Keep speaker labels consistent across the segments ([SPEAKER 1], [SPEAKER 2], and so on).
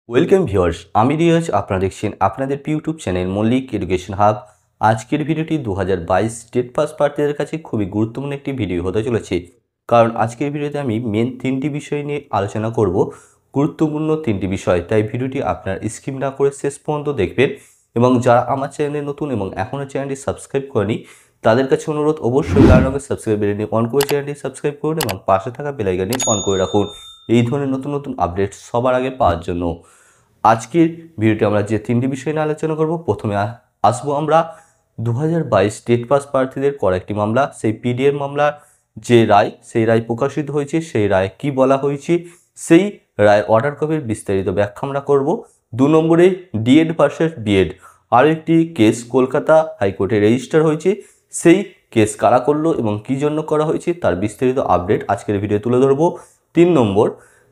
[SPEAKER 1] Welcome viewers, আমি রিয়াজ। আপনারা দেখছেন আপনাদের YouTube channel Mallick education hub. আজকের ভিডিওটি 2022 স্টেট পাস প্রার্থীদের কাছে খুবই গুরুত্বপূর্ণ একটি ভিডিও হতে চলেছে, কারণ আজকের ভিডিওতে আমি মেন তিনটি বিষয় নিয়ে আলোচনা করব, গুরুত্বপূর্ণ তিনটি বিষয়। তাই ভিডিওটি আপনার স্কিপ না করে শেষ পর্যন্ত দেখবেন। এবং যারা আমার চ্যানেলে নতুন এবং এখনও চ্যানেলটি সাবস্ক্রাইব করেনি তাদের কাছে অনুরোধ, অবশ্যই লাল রঙের সাবস্ক্রাইব বাটনটি অন করে চ্যানেলটি সাবস্ক্রাইব করুন এবং পাশে থাকা বেল আইকনটি অন করে রাখুন এই ধরনের নতুন নতুন আপডেট সবার আগে পাওয়ার জন্য। আজকের ভিডিওতে আমরা যে তিনটি বিষয় নিয়ে আলোচনা করব, প্রথমে আসবো আমরা 2022 স্টেট পাস প্রার্থীদের করা একটি মামলা, সেই পিডিএর মামলার যে রায়, সেই রায় প্রকাশিত হয়েছে, সেই রায় কি বলা হয়েছে, সেই রায় অর্ডার কপির বিস্তারিত ব্যাখ্যা আমরা করব। 2 নম্বরে ডিএড ভার্সেস বিএড আরও একটি কেস কলকাতা হাইকোর্টে রেজিস্টার হয়েছে, সেই কেস কারা করলো এবং কী জন্য করা হয়েছে তার বিস্তারিত আপডেট আজকের ভিডিও তুলে ধরবো। 3 নম্বর,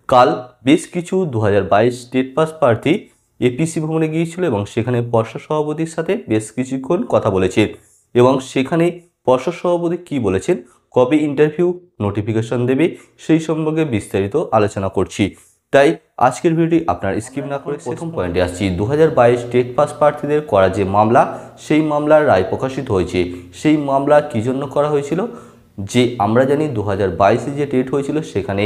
[SPEAKER 1] কাল বেশ কিছু 2022 স্টেট পাস প্রার্থী এপিসি ভবনে গিয়েছিল এবং সেখানে পর্ষদ সভাপতির সাথে বেশ কিছুক্ষণ কথা বলেছেন এবং সেখানে পর্ষদ সভাপতি কী বলেছেন, কবে ইন্টারভিউ নোটিফিকেশন দেবে, সেই সম্পর্কে বিস্তারিত আলোচনা করছি। তাই আজকের ভিডিওটি আপনার স্কিপ না করে প্রথম পয়েন্টে আসছি। 2022 স্টেট পাস প্রার্থীদের করা যে মামলা, সেই মামলার রায় প্রকাশিত হয়েছে। সেই মামলা কী জন্য করা হয়েছিল, যে আমরা জানি 2022-এ যে টেট হয়েছিল সেখানে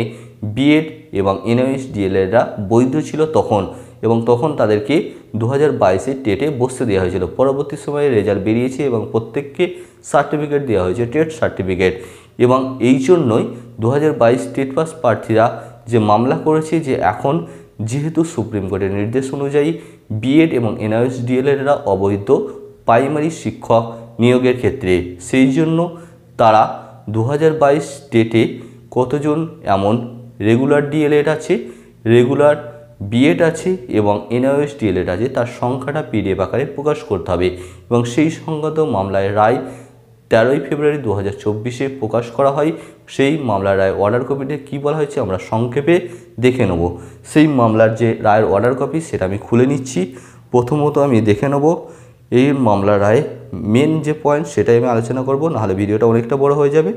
[SPEAKER 1] বিএড এবং এনআইএস ডিএলএডরা বৈধ ছিল তখন, এবং তখন তাদেরকে 2022-এ টেটে বসতে দেওয়া হয়েছিল। পরবর্তী সময়ে রেজাল্ট বেরিয়েছে এবং প্রত্যেককে সার্টিফিকেট দেওয়া হয়েছে, টেট সার্টিফিকেট। এবং এই জন্যই 2022 স্টেট পাস প্রার্থীরা যে মামলা করেছে, যে এখন যেহেতু সুপ্রিম কোর্টের নির্দেশ অনুযায়ী বিএড এবং এনআইএস ডিএলএডরা অবৈধ প্রাইমারি শিক্ষক নিয়োগের ক্ষেত্রে, সেই জন্য তারা 2022 স্টেটে কতজন এমন রেগুলার ডিএলএড আছে, রেগুলার বিএড আছে এবং এনআইএস ডিএলএড আছে, তার সংখ্যাটা পিডিএফ আকারে প্রকাশ করতে হবে। এবং সেই সংক্রান্ত মামলায় রায় 13ই ফেব্রুয়ারি 2024-এ প্রকাশ করা হয়। সেই মামলার রায় অর্ডার কপিতে কী বলা হয়েছে আমরা সংক্ষেপে দেখে নেব। সেই মামলার যে রায়ের অর্ডার কপি সেটা আমি খুলে নিচ্ছি। প্রথমত আমি দেখে নেব এই মামলার রায় মেন যে পয়েন্ট সেটাই আমি আলোচনা করব, নাহলে ভিডিওটা অনেকটা বড় হয়ে যাবে।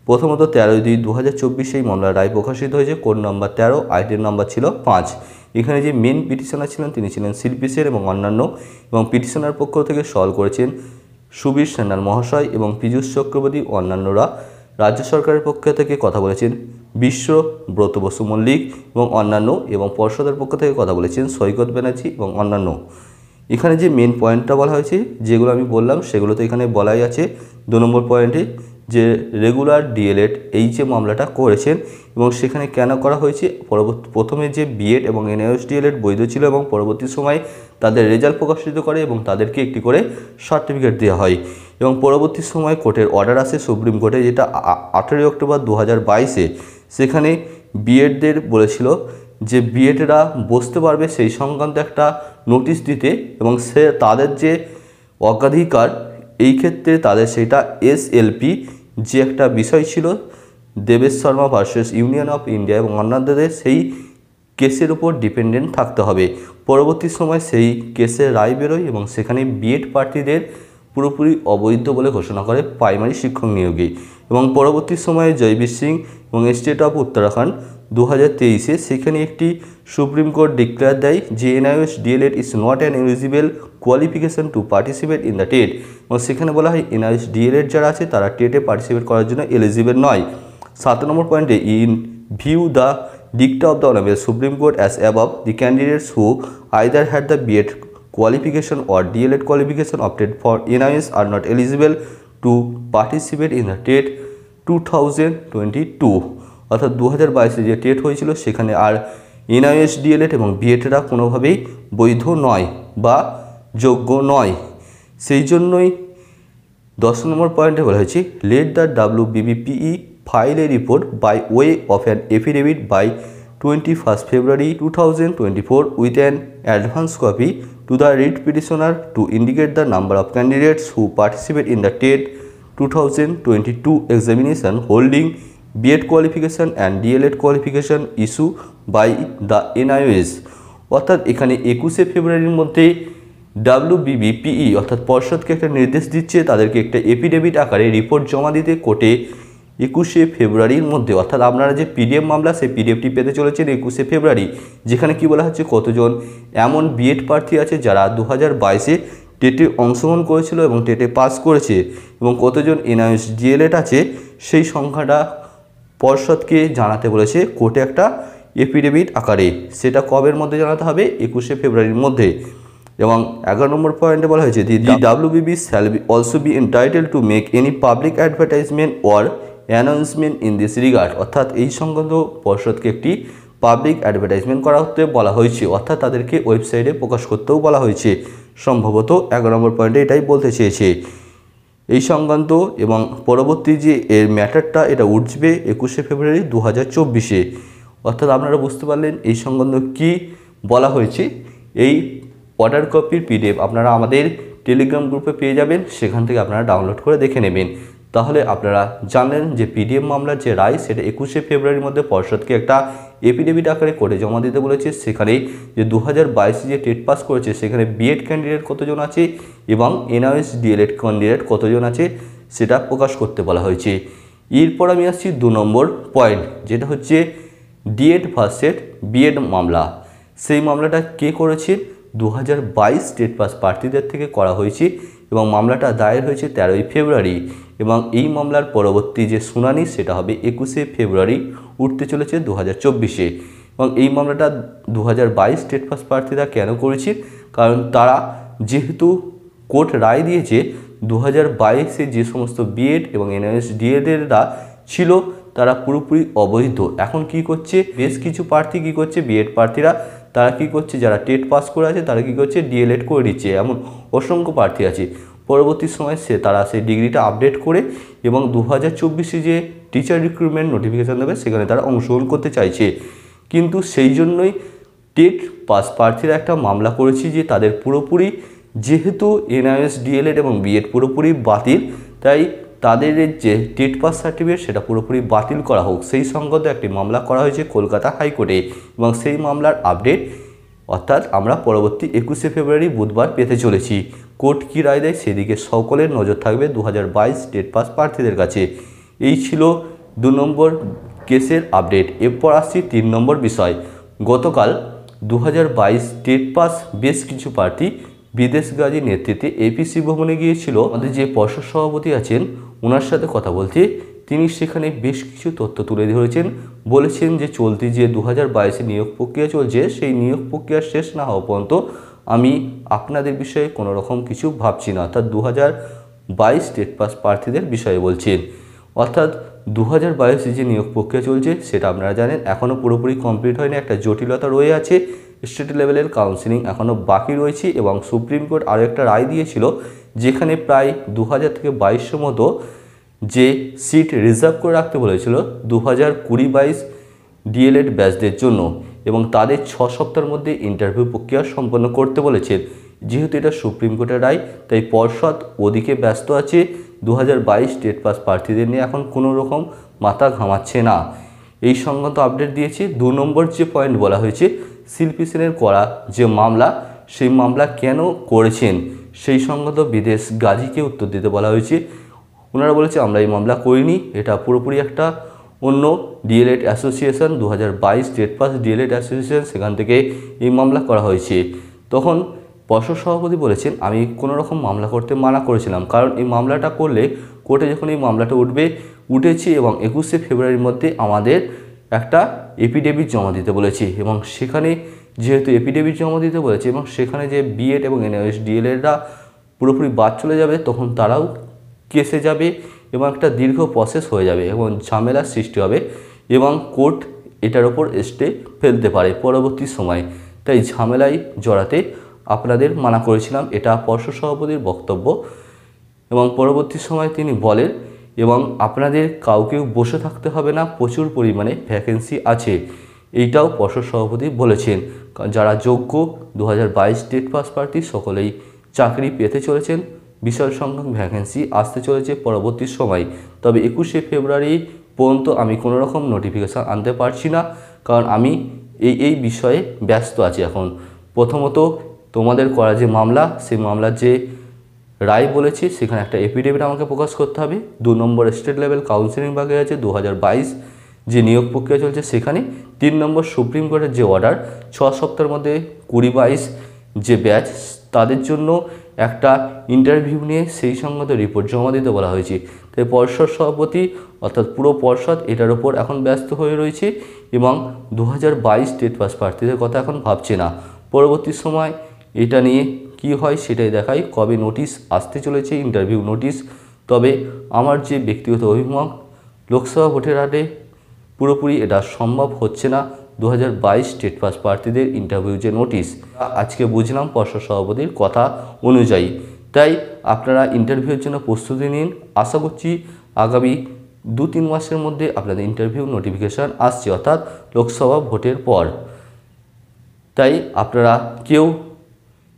[SPEAKER 1] প্রথমত 13/2/2024 এই মামলার রায় প্রকাশিত হয়েছে। কোড নম্বর 13, আইটেম নাম্বার ছিল 5। এখানে যে মেন পিটিশনার ছিলেন তিনি ছিলেন শিল্পী সেন এবং অন্যান্য, এবং পিটিশনার পক্ষ থেকে সওয়াল করেছেন সুবীর সান্যাল মহাশয় এবং পীযূষ চক্রবর্তী অন্যান্যরা। রাজ্য সরকারের পক্ষ থেকে কথা বলেছেন বিশ্বব্রত বসু মল্লিক এবং অন্যান্য, এবং পর্ষদের পক্ষ থেকে কথা বলেছেন সৈকত ব্যানার্জি এবং অন্যান্য। এখানে যে মেন পয়েন্টটা বলা হয়েছে, যেগুলো আমি বললাম সেগুলো তো এখানে বলাই আছে। 2 নম্বর পয়েন্টে যে রেগুলার ডিএলএড এই যে মামলাটা করেছেন এবং সেখানে কেন করা হয়েছে, প্রথমে যে বিএড এবং এনআইএস ডিএলএড বৈধ ছিল এবং পরবর্তী সময় তাদের রেজাল্ট প্রকাশিত করে এবং তাদেরকে একটি করে সার্টিফিকেট দেওয়া হয়, এবং পরবর্তী সময় কোর্টের অর্ডার আসে সুপ্রিম কোর্টে, যেটা 18ই অক্টোবর 2022-এ। সেখানে বিএডদের বলেছিল যে বিএডরা বসতে পারবে সেই সংক্রান্ত একটা নোটিশ দিতে, এবং সে তাদের যে অগ্রাধিকার এই ক্ষেত্রে তাদের সেটা এসএলপি যে একটা বিষয় ছিল, Debesh Sharma versus union of India এবং অন্যান্যদের, সেই কেসের উপর ডিপেন্ডেন্ট থাকতে হবে। পরবর্তী সময় সেই কেসের রায় বেরোয় এবং সেখানে বিএড প্রার্থীদের পুরোপুরি অবৈধ বলে ঘোষণা করে প্রাইমারি শিক্ষক নিয়োগে। এবং পরবর্তী সময়ে জয়বীর সিং এবং স্টেট অফ উত্তরাখণ্ড 2023-এ সেখানে একটি সুপ্রিম কোর্ট ডিক্লেয়ার দেয় যে NIS DElEd is not an eligible qualification to participate in the TET. এবং সেখানে বলা হয় এনআইএস ডিএলএড যারা আছে তারা টেটে পার্টিসিপেট করার জন্য এলিজিবল নয়। 7 নম্বর পয়েন্টে, in view the dicta of the Honorable Supreme Court as above, the candidates who either had the BEd qualification or DLEd qualification opted for NIS are not eligible to participate in the TET 2022। অর্থাৎ 2022-এ যে TET হয়েছিল সেখানে আর NIS D.El.Ed এবং বিএডরা কোনোভাবেই বৈধ নয় বা যোগ্য নয়। সেই জন্যই 10 নম্বর পয়েন্টে বলা হয়েছে, let the WBBPE file a report by way of an affidavit by 21st February 2024 with an advance copy to the writ petitioner to indicate the number of candidates who participate in the TET 2022 examination holding BEd qualification and DLEd qualification issue by the NIOS। অর্থাৎ এখানে 21শে ফেব্রুয়ারির মধ্যে WBBPE অর্থাৎ পর্ষদকে একটা নির্দেশ দিচ্ছে তাদেরকে একটা এফিডেভিট আকারে রিপোর্ট জমা দিতে কোর্টে, 21শে ফেব্রুয়ারির মধ্যে, অর্থাৎ আপনারা যে পিডিএফ মামলা সেই পিডিএফটি পেতে চলেছেন 21শে ফেব্রুয়ারি, যেখানে কি বলা হচ্ছে কতজন এমন বিএড প্রার্থী আছে যারা 2022-এ টেটে অংশগ্রহণ করেছিল এবং টেটে পাস করেছে এবং কতজন এনআইএস ডিএলএড আছে সেই সংখ্যাটা পর্ষদকে জানাতে বলেছে কোর্টে একটা এফিডেভিট আকারে। সেটা কবের মধ্যে জানাতে হবে? 21শে ফেব্রুয়ারির মধ্যে। এবং 11 নম্বর পয়েন্টে বলা হয়েছে দি WBB shall also be entitled to make any public advertisement or announcement in this regard, অর্থাৎ এই সংক্রান্ত পর্ষদকে একটি পাবলিক অ্যাডভার্টাইজমেন্ট করাতে বলা হয়েছে, অর্থাৎ তাদেরকে ওয়েবসাইটে প্রকাশ করতেও বলা হয়েছে। সম্ভবত 11 নম্বর পয়েন্টে এটাই বলতে চেয়েছে এই সংক্রান্ত। এবং পরবর্তী যে এর ম্যাটারটা এটা উঠবে 21শে ফেব্রুয়ারি 2024-এ, অর্থাৎ আপনারা বুঝতে পারলেন এই সংক্রান্ত কী বলা হয়েছে। এই অর্ডার কপির পিডিএফ আপনারা আমাদের টেলিগ্রাম গ্রুপে পেয়ে যাবেন, সেখান থেকে আপনারা ডাউনলোড করে দেখে নেবেন। তাহলে আপনারা জানলেন যে পিডিএফ মামলার যে রায় সেটা 21শে ফেব্রুয়ারির মধ্যে পর্ষদকে একটা এফিডেভিট আকারে কোর্টে জমা দিতে বলেছে। সেখানে যে 2022 যে টেট পাস করেছে সেখানে বিএড ক্যান্ডিডেট কতজন আছে এবং এনআইএস ডিএলএড ক্যান্ডিডেট কতজন আছে সেটা প্রকাশ করতে বলা হয়েছে। এরপর আমি আসছি 2 নম্বর পয়েন্ট, যেটা হচ্ছে ডিএড ভার্সেস বিএড মামলা। সেই মামলাটা কে করেছে? 2022 টেট পাস প্রার্থীদের থেকে করা হয়েছে এবং মামলাটা দায়ের হয়েছে 13ই ফেব্রুয়ারি এবং এই মামলার পরবর্তী যে শুনানি সেটা হবে 21শে ফেব্রুয়ারি উঠতে চলেছে 2024-এ। এবং এই মামলাটা 2022 টেট পাস প্রার্থীরা কেন করেছে? কারণ তারা যেহেতু কোর্ট রায় দিয়েছে 2022-এ যে সমস্ত বিএড এবং এনআইএস ডিএডেররা ছিল তারা পুরোপুরি অবৈধ। এখন কি করছে বেশ কিছু প্রার্থী কি করছে, বিএড প্রার্থীরা তারা কি করছে, যারা টেট পাস করে আছে তারা কি করছে ডিএলএড করে দিচ্ছে। এমন অসংখ্য প্রার্থী আছে। পরবর্তী সময় তারা সেই ডিগ্রিটা আপডেট করে এবং 2024-এ যে টিচার রিক্রুটমেন্ট নোটিফিকেশান দেবে সেখানে তারা অংশগ্রহণ করতে চাইছে। কিন্তু সেই জন্যই টেট পাস প্রার্থীরা একটা মামলা করেছে যে তাদের পুরোপুরি যেহেতু এনআইএস ডিএলএড এবং বিএড পুরোপুরি বাতিল, তাই তাদের যে টেট পাস সার্টিফিকেট সেটা পুরোপুরি বাতিল করা হোক, সেই সংক্রান্ত একটি মামলা করা হয়েছে কলকাতা হাইকোর্টে এবং সেই মামলার আপডেট অর্থাৎ আমরা পরবর্তী 21শে ফেব্রুয়ারি বুধবার পেতে চলেছি। কোর্ট কী রায় দেয় সেদিকে সকলের নজর থাকবে 2022 টেট পাস প্রার্থীদের কাছে। এই ছিল 2 নম্বর কেসের আপডেট। এরপর আসছি 3 নম্বর বিষয়। গতকাল 2022 টেট পাস বেশ কিছু প্রার্থী বিদেশগাজী নেতৃত্বে এপিসি ভবনে গিয়েছিল। আমাদের যে পর্ষদ সভাপতি আছেন ওনার সাথে কথা বলতে তিনি সেখানে বেশ কিছু তথ্য তুলে ধরেছেন। বলেছেন যে চলতি যে 2022-এ নিয়োগ প্রক্রিয়া চলছে সেই নিয়োগ প্রক্রিয়া শেষ না হওয়া পর্যন্ত আমি আপনাদের বিষয়ে কোনো রকম কিছু ভাবছি না, অর্থাৎ 2022 টেট পাস প্রার্থীদের বিষয়ে বলছেন। অর্থাৎ 2022-এ যে নিয়োগ প্রক্রিয়া চলছে সেটা আপনারা জানেন এখনও পুরোপুরি কমপ্লিট হয়নি, একটা জটিলতা রয়ে আছে। স্টেট লেভেলের কাউন্সিলিং এখনও বাকি রয়েছে এবং সুপ্রিম কোর্ট আরও একটা রায় দিয়েছিল যেখানে প্রায় 2000 থেকে 2200 মতো যে সিট রিজার্ভ করে রাখতে বলেছিল 2020-22 ডিএলএড ব্যাচদের জন্য এবং তাদের 6 সপ্তাহের মধ্যে ইন্টারভিউ প্রক্রিয়া সম্পন্ন করতে বলেছেন। যেহেতু এটা সুপ্রিম কোর্টের রায় তাই পর্ষদ ওদিকে ব্যস্ত আছে, 2022 টেট পাস প্রার্থীদের নিয়ে এখন কোনো রকম মাথা ঘামাচ্ছে না। এই সংক্রান্ত আপডেট দিয়েছি। 2 নম্বর যে পয়েন্ট বলা হয়েছে শিল্পী সেনের করা যে মামলা সেই মামলা কেন করেছেন সেই সংক্রান্ত বিদেশ গাজীকে উত্তর দিতে বলা হয়েছে। ওনারা বলেছে আমরা এই মামলা করিনি, এটা পুরোপুরি একটা অন্য DElEd association 2022 TET pass DElEd association সেখান থেকে এই মামলা করা হয়েছে। তখন পর্ষদ সভাপতি বলেছেন আমি কোনো রকম মামলা করতে মানা করেছিলাম, কারণ এই মামলাটা করলে কোর্টে যখন এই মামলাটা উঠেছে এবং 21শে ফেব্রুয়ারির মধ্যে আমাদের একটা এফিডেভিট জমা দিতে বলেছি এবং সেখানে যেহেতু এফিডেভিট জমা দিতে বলেছে এবং সেখানে যে বিএড এবং এনআইএস ডিএলএডরা পুরোপুরি বাদ চলে যাবে তখন তারাও কেসে যাবে এবং একটা দীর্ঘ প্রসেস হয়ে যাবে এবং ঝামেলার সৃষ্টি হবে এবং কোর্ট এটার ওপর স্টে ফেলতে পারে পরবর্তী সময়। তাই ঝামেলায় জড়াতে আপনাদের মানা করেছিলাম, এটা পর্ষদ সভাপতির বক্তব্য। এবং পরবর্তী সময় তিনি বলেন এবং আপনাদের কাউকেও বসে থাকতে হবে না, প্রচুর পরিমাণে ভ্যাকেন্সি আছে, এইটাও পর্ষদ সভাপতি বলেছেন। যারা যোগ্য 2022 টেট পাস প্রার্থী সকলেই চাকরি পেতে চলেছেন, বিশাল সংখ্যক ভ্যাকেন্সি আসতে চলেছে পরবর্তী সময়। তবে 21শে ফেব্রুয়ারি পর্যন্ত আমি কোনো রকম নোটিফিকেশান আনতে পারছি না, কারণ আমি এই বিষয়ে ব্যস্ত আছি এখন। প্রথমত তোমাদের করা যে মামলা সেই মামলার যে রায় বলেছে সেখানে একটা এফিডেভিট আমাকে প্রকাশ করতে হবে। 2 নম্বর স্টেট লেভেল কাউন্সিলিং বাকি আছে 2022 যে নিয়োগ প্রক্রিয়া চলছে সেখানে। 3 নম্বর সুপ্রিম কোর্টের যে অর্ডার 6 সপ্তাহের মধ্যে 20-22 যে ব্যাচ তাদের জন্য একটা ইন্টারভিউ নিয়ে সেই সংক্রান্ত রিপোর্ট জমা দিতে বলা হয়েছে। তাই পর্ষদ সভাপতি অর্থাৎ পুরো পর্ষদ এটার ওপর এখন ব্যস্ত হয়ে রয়েছে এবং 2022 স্টেট পাস প্রার্থীদের কথা এখন ভাবছে না। পরবর্তী সময় এটা নিয়ে কি হয় সেটাই দেখাই, কবে নোটিশ আসতে চলেছে ইন্টারভিউ নোটিশ। তবে আমার যে ব্যক্তিগত অভিমত, লোকসভা ভোটের আগে পুরোপুরি এটা সম্ভব হচ্ছে না 2022 স্টেট পাস প্রার্থীদের ইন্টারভিউ যে নোটিশ। আজকে বুঝলাম পর্ষদ সভাপতির কথা অনুযায়ী। তাই আপনারা ইন্টারভিউর জন্য প্রস্তুতি নিন। আশা করছি আগামী 2-3 মাসের মধ্যে আপনাদের ইন্টারভিউ নোটিফিকেশান আসছে, অর্থাৎ লোকসভা ভোটের পর। তাই আপনারা কেউ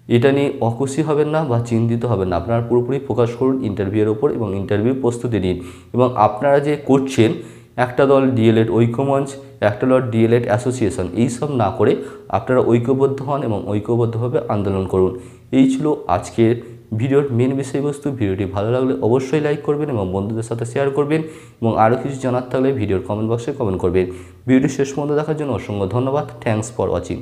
[SPEAKER 1] এটা নিয়ে অখুশি হবেন না বা চিন্তিত হবেন না। আপনারা পুরোপুরি ফোকাস করুন ইন্টারভিউয়ের ওপর এবং ইন্টারভিউ প্রস্তুতি নিন। এবং আপনারা যে করছেন একটা দল ডিএলএড ঐক্যমঞ্চ, একটা দল ডিএলএড অ্যাসোসিয়েশন, এইসব না করে আপনারা ঐক্যবদ্ধ হন এবং ঐক্যবদ্ধভাবে আন্দোলন করুন। এই ছিল আজকের ভিডিওর মেন বিষয়বস্তু। ভিডিওটি ভালো লাগলে অবশ্যই লাইক করবেন এবং বন্ধুদের সাথে শেয়ার করবেন এবং আরও কিছু জানার থাকলে ভিডিওর কমেন্ট বক্সে কমেন্ট করবেন। ভিডিওটি শেষ পর্যন্ত দেখার জন্য অসংখ্য ধন্যবাদ। Thanks for watching.